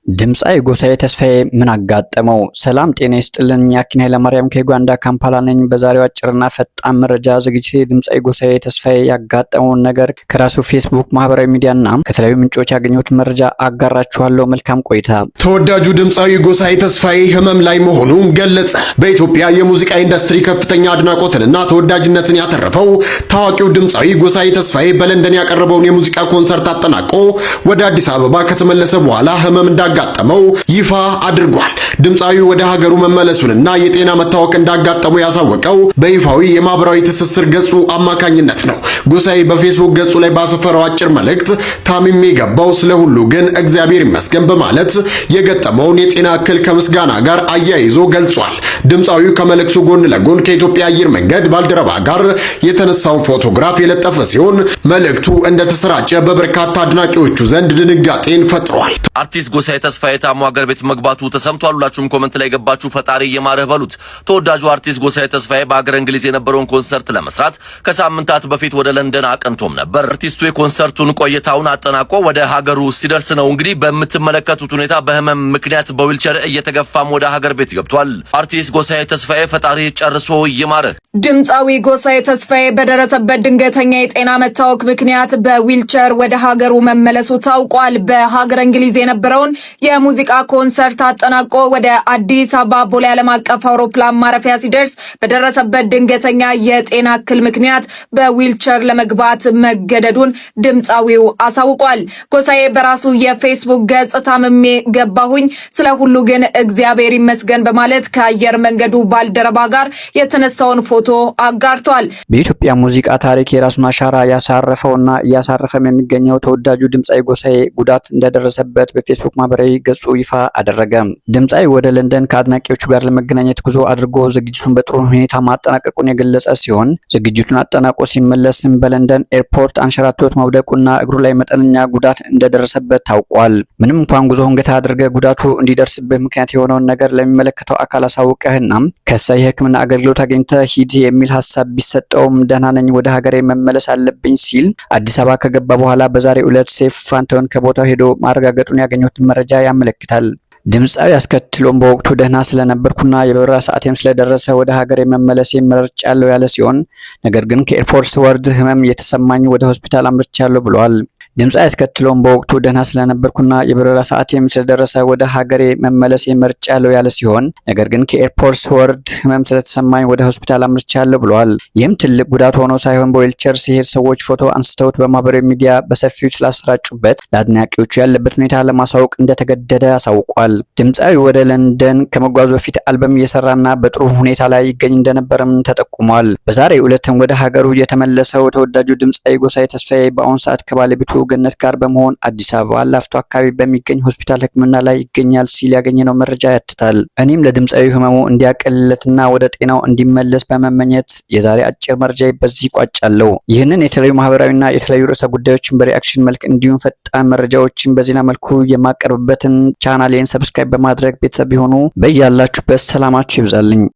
ድምጻዊ ጎሳዬ ተስፋዬ ምን አጋጠመው? ሰላም ጤና ይስጥልን። ያኪን ኃይለማርያም ከዩጋንዳ ካምፓላ ነኝ። በዛሬው አጭርና ፈጣን መረጃ ዝግጅቴ ድምጻዊ ጎሳዬ ተስፋዬ ያጋጠመውን ነገር ከራሱ ፌስቡክ ማህበራዊ ሚዲያና ከተለያዩ ምንጮች ያገኘሁት መረጃ አጋራችኋለሁ። መልካም ቆይታ። ተወዳጁ ድምጻዊ ጎሳዬ ተስፋዬ ህመም ላይ መሆኑን ገለጸ። በኢትዮጵያ የሙዚቃ ኢንዱስትሪ ከፍተኛ አድናቆትንና ተወዳጅነትን ያተረፈው ታዋቂው ድምጻዊ ጎሳዬ ተስፋዬ በለንደን ያቀረበውን የሙዚቃ ኮንሰርት አጠናቆ ወደ አዲስ አበባ ከተመለሰ በኋላ ህመም እንዳጋጠመው ይፋ አድርጓል። ድምጻዊ ወደ ሀገሩ መመለሱንና የጤና መታወክ እንዳጋጠመው ያሳወቀው በይፋዊ የማህበራዊ ትስስር ገጹ አማካኝነት ነው። ጎሳዬ በፌስቡክ ገጹ ላይ ባሰፈረው አጭር መልእክት ታምሜ ገባው፣ ስለ ሁሉ ግን እግዚአብሔር ይመስገን በማለት የገጠመውን የጤና እክል ከምስጋና ጋር አያይዞ ገልጿል። ድምጻዊው ከመልእክቱ ጎን ለጎን ከኢትዮጵያ አየር መንገድ ባልደረባ ጋር የተነሳውን ፎቶግራፍ የለጠፈ ሲሆን መልእክቱ እንደተሰራጨ በበርካታ አድናቂዎቹ ዘንድ ድንጋጤን ፈጥሯል። አርቲስት ጎሳዬ ተስፋዬ ታሞ ሀገር ቤት መግባቱ ተሰምቷል። ሁላችሁም ኮሜንት ላይ ገባችሁ ፈጣሪ ይማረህ በሉት። ተወዳጁ አርቲስት ጎሳዬ ተስፋዬ በሀገር እንግሊዝ የነበረውን ኮንሰርት ለመስራት ከሳምንታት በፊት ወደ ለንደን አቅንቶም ነበር። አርቲስቱ የኮንሰርቱን ቆይታውን አጠናቆ ወደ ሀገሩ ሲደርስ ነው እንግዲህ በምትመለከቱት ሁኔታ በህመም ምክንያት በዊልቸር እየተገፋም ወደ ሀገር ቤት ገብቷል። አርቲስት ጎሳዬ ተስፋዬ ፈጣሪ ጨርሶ ይማረህ። ድምጻዊ ጎሳዬ ተስፋዬ በደረሰበት ድንገተኛ የጤና መታወክ ምክንያት በዊልቸር ወደ ሀገሩ መመለሱ ታውቋል። በሀገር እንግሊዝ የነበረውን የሙዚቃ ኮንሰርት አጠናቆ ወደ አዲስ አበባ ቦሌ ዓለም አቀፍ አውሮፕላን ማረፊያ ሲደርስ በደረሰበት ድንገተኛ የጤና እክል ምክንያት በዊልቸር ለመግባት መገደዱን ድምጻዊው አሳውቋል። ጎሳዬ በራሱ የፌስቡክ ገጽ ታምሜ ገባሁኝ፣ ስለ ሁሉ ግን እግዚአብሔር ይመስገን በማለት ከአየር መንገዱ ባልደረባ ጋር የተነሳውን ፎቶ አጋርቷል። በኢትዮጵያ ሙዚቃ ታሪክ የራሱን አሻራ ያሳረፈውና እያሳረፈም የሚገኘው ተወዳጁ ድምጻዊ ጎሳዬ ጉዳት እንደደረሰበት በፌስቡክ ማህበራዊ ገጹ ይፋ አደረገ። ድምጻዊ ወደ ለንደን ከአድናቂዎቹ ጋር ለመገናኘት ጉዞ አድርጎ ዝግጅቱን በጥሩ ሁኔታ ማጠናቀቁን የገለጸ ሲሆን ዝግጅቱን አጠናቆ ሲመለስም በለንደን ኤርፖርት አንሸራቶት መውደቁና እግሩ ላይ መጠነኛ ጉዳት እንደደረሰበት ታውቋል። ምንም እንኳን ጉዞውን ገታ አድርገ ጉዳቱ እንዲደርስበት ምክንያት የሆነውን ነገር ለሚመለከተው አካል አሳውቀህና ከሳይ የሕክምና አገልግሎት አግኝተ ሂድ የሚል ሐሳብ ቢሰጠውም ደህና ነኝ፣ ወደ ሀገሬ መመለስ አለብኝ ሲል አዲስ አበባ ከገባ በኋላ በዛሬው ዕለት ሴፍ ፋንታውን ከቦታው ሄዶ ማረጋገጡን ያገኘሁትን መረጃ ያመለክታል። ድምጻዊ አስከትሎም በወቅቱ ደህና ስለነበርኩና የበረራ ሰዓቴም ስለደረሰ ወደ ሀገሬ መመለስ መርጫለሁ ያለ ሲሆን ነገር ግን ከኤርፖርት ወርድ ህመም የተሰማኝ ወደ ሆስፒታል አምርቻለሁ ብለዋል። ድምጻዊ አስከትሎም በወቅቱ ደህና ስለነበርኩና የበረራ ሰዓቴም ስለደረሰ ወደ ሀገሬ መመለስ መርጫለሁ ያለ ሲሆን ነገር ግን ከኤርፖርት ወርድ ህመም ስለተሰማኝ ወደ ሆስፒታል አምርቻለሁ ብለዋል። ይህም ትልቅ ጉዳት ሆኖ ሳይሆን በዊልቸር ሲሄድ ሰዎች ፎቶ አንስተውት በማህበራዊ ሚዲያ በሰፊው ስላሰራጩበት ለአድናቂዎቹ ያለበት ሁኔታ ለማሳወቅ እንደተገደደ አሳውቋል። ድምጻዊ ወደ ለንደን ከመጓዙ በፊት አልበም እየሰራና በጥሩ ሁኔታ ላይ ይገኝ እንደነበረም ተጠቁሟል። በዛሬው ዕለትም ወደ ሀገሩ የተመለሰው ተወዳጁ ድምጻዊ ጎሳዬ ተስፋዬ በአሁኑ ሰዓት ከባለቤቱ ገነት ጋር በመሆን አዲስ አበባ ላፍቶ አካባቢ በሚገኝ ሆስፒታል ሕክምና ላይ ይገኛል ሲል ያገኘነው መረጃ ያትታል። እኔም ለድምጻዊ ህመሙ እንዲያቀልለትና ወደ ጤናው እንዲመለስ በመመኘት የዛሬ አጭር መረጃ በዚህ ቋጫለሁ። ይህንን የተለያዩ ማህበራዊና የተለያዩ ርዕሰ ጉዳዮችን በሪአክሽን መልክ እንዲሁም ፈጣን መረጃዎችን በዜና መልኩ የማቀርብበትን ቻናሌን ሰብስክራይብ በማድረግ ቤተሰብ ቢሆኑ በያላችሁበት ሰላማችሁ ይብዛልኝ።